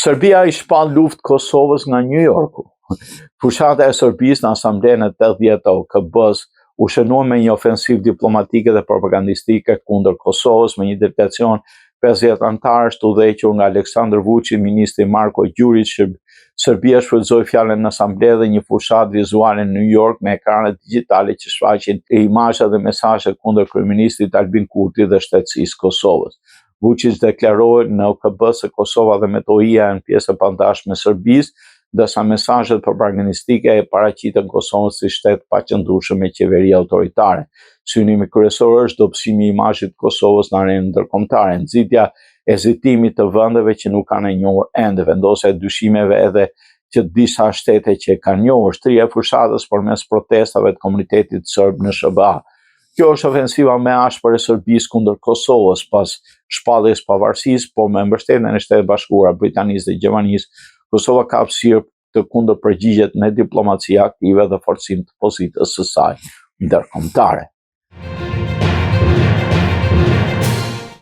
Serbia i shpall luftë Kosovës nga New Yorku. Fushata e Serbisë në Asamblenë e 80 të OKB-s u shënua me një ofensivë diplomatike dhe propagandistike kundër Kosovës me një delegacion 50 antarësh të udhëhequr nga Aleksandar Vučić, ministri Marko Đurić. Serbia shfrytëzoi fjalën në asambleë dhe një fushatë vizuale në New York me ekrane digjitale që shfaqin imazhe dhe mesazhe kundër kryeministit Albin Kurti dhe shtetësisë Kosovës. Vučić deklaroi në OKB se Kosova dhe Metohija janë pjesë e pandashme e Serbisë, ndërsa mesazhet propagandistike e paraqiten Kosovën si shtet paqëndrueshëm me qeveri autoritare. Synimi kryesor është dobësimi i imazhit të Kosovës në arenën ndërkombëtare, nxitja e hezitimit të vendeve që nuk kanë e njohur ende, vendosja e dyshimeve edhe që disa shtete që e kanë njohur, shtrirja e fushatës përmes protestave të komunitetit serb në SBA. Kjo është ofensiva më e ashpër e Serbisë kundër Kosovës pas shpalljes pavarësisë, por me mbështetjen e Shtetit Bashkuar, Britanisë dhe Gjermanisë, Kosova ka hapësirë të kundërpërgjigjet me diplomaci aktive dhe forcim të pozitës së saj ndërkombëtare.